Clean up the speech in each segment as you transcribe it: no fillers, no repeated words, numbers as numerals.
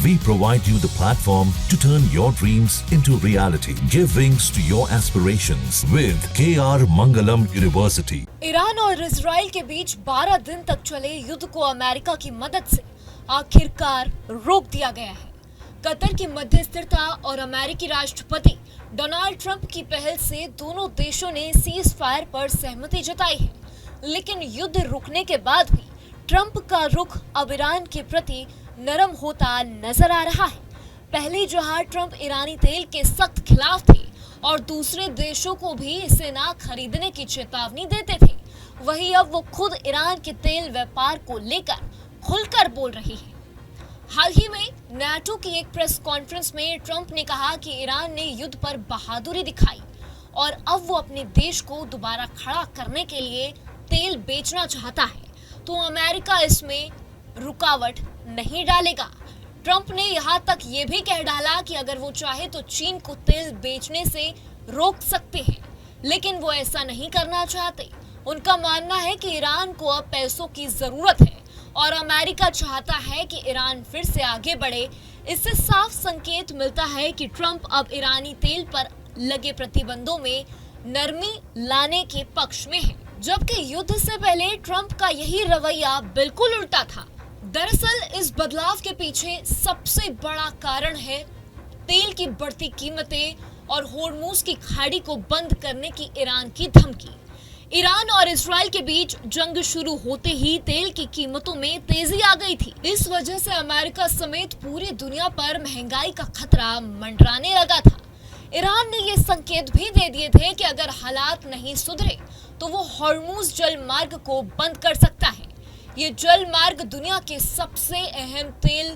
We provide you the platform to turn your dreams into reality. Give wings to your aspirations with KR Mangalam University. Iran और Israel के बीच 12 दिन तक चले युद्ध को America की मदद से आखिरकार रोक दिया गया है। कतर की मध्यस्थता और अमेरिकी राष्ट्रपति डोनाल्ड ट्रंप की पहल से दोनों देशों ने सीज फायर पर सहमति जताई है, लेकिन युद्ध रुकने के बाद भी ट्रंप का रुख अब ईरान के प्रति नरम होता नजर आ रहा है। पहले जहां ट्रंप ईरानी तेल के सख्त खिलाफ थे और दूसरे देशों को भी इसे ना खरीदने की चेतावनी देते थे, वहीं अब वो खुद ईरान के तेल व्यापार को लेकर खुलकर बोल रही है। हाल ही में नाटो की एक प्रेस कॉन्फ्रेंस में ट्रंप ने कहा कि ईरान ने युद्ध पर बहादुरी दिखाई और अब वो अपने देश को दोबारा खड़ा करने के लिए तेल बेचना चाहता है, तो अमेरिका इसमें रुकावट नहीं डालेगा। ट्रंप ने यहाँ तक ये भी कह डाला कि अगर वो चाहे तो चीन को तेल बेचने से रोक सकते हैं, लेकिन वो ऐसा नहीं करना चाहते। उनका मानना है कि ईरान को अब पैसों की जरूरत है और अमेरिका चाहता है कि ईरान फिर से आगे बढ़े। इससे साफ संकेत मिलता है कि ट्रंप अब ईरानी तेल पर लगे प्रतिबंधों में नरमी लाने के पक्ष में है, जबकि युद्ध से पहले ट्रंप का यही रवैया बिल्कुल उल्टा था। दरअसल इस बदलाव के पीछे सबसे बड़ा कारण है तेल की बढ़ती कीमतें और होर्मुज की खाड़ी को बंद करने की ईरान की धमकी। ईरान और इजराइल के बीच जंग शुरू होते ही तेल की कीमतों में तेजी आ गई थी। इस वजह से अमेरिका समेत पूरी दुनिया पर महंगाई का खतरा मंडराने लगा था। ईरान ने ये संकेत भी दे दिए थे कि अगर हालात नहीं सुधरे तो वो होर्मुज जल मार्ग को बंद कर सकता है। ये जल मार्ग दुनिया के सबसे अहम तेल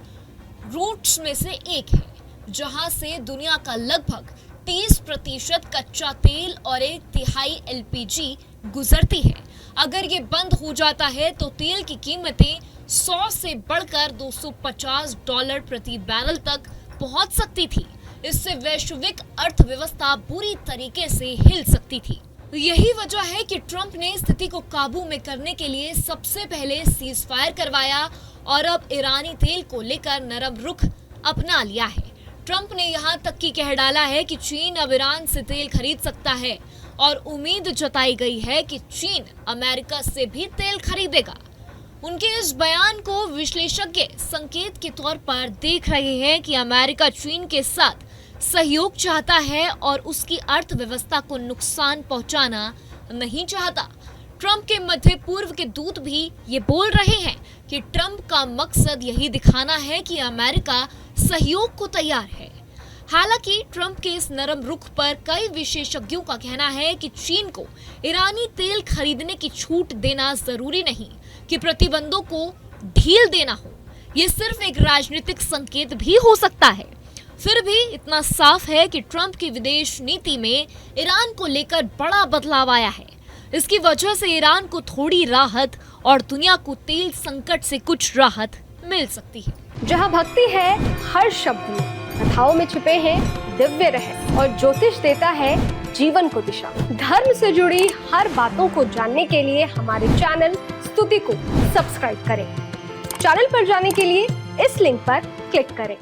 रूट्स में से एक है, जहां से दुनिया का लगभग 30% कच्चा तेल और 1/3 एलपीजी गुजरती है। अगर ये बंद हो जाता है तो तेल की कीमतें 100 से बढ़कर $250 प्रति बैरल तक पहुंच सकती थी। इससे वैश्विक अर्थव्यवस्था बुरी तरीके से हिल सकती थी। यही वजह है कि ट्रंप ने स्थिति को काबू में करने के लिए सबसे पहले सीज फायर करवाया और अब ईरानी तेल को लेकर नरम रुख अपना लिया है। ट्रंप ने यहाँ तक कि कह डाला है कि चीन अब ईरान से तेल खरीद सकता है और उम्मीद जताई गई है कि चीन अमेरिका से भी तेल खरीदेगा। उनके इस बयान को विश्लेषज्ञ संकेत के तौर पर देख रहे हैं कि अमेरिका चीन के साथ सहयोग चाहता है और उसकी अर्थव्यवस्था को नुकसान पहुंचाना नहीं चाहता। ट्रंप के मध्य पूर्व के दूत भी ये बोल रहे हैं कि ट्रंप का मकसद यही दिखाना है कि अमेरिका सहयोग को तैयार है। हालांकि ट्रंप के इस नरम रुख पर कई विशेषज्ञों का कहना है कि चीन को ईरानी तेल खरीदने की छूट देना जरूरी नहीं कि प्रतिबंधों को ढील देना हो। ये सिर्फ एक राजनीतिक संकेत भी हो सकता है। फिर भी इतना साफ है कि ट्रंप की विदेश नीति में ईरान को लेकर बड़ा बदलाव आया है। इसकी वजह से ईरान को थोड़ी राहत और दुनिया को तेल संकट से कुछ राहत मिल सकती है। जहाँ भक्ति है हर शब्द में, कथाओं में छुपे हैं दिव्य रहस्य और ज्योतिष देता है जीवन को दिशा। धर्म से जुड़ी हर बातों को जानने के लिए हमारे चैनल स्तुति को सब्सक्राइब करें। चैनल पर जाने के लिए इस लिंक पर क्लिक करें।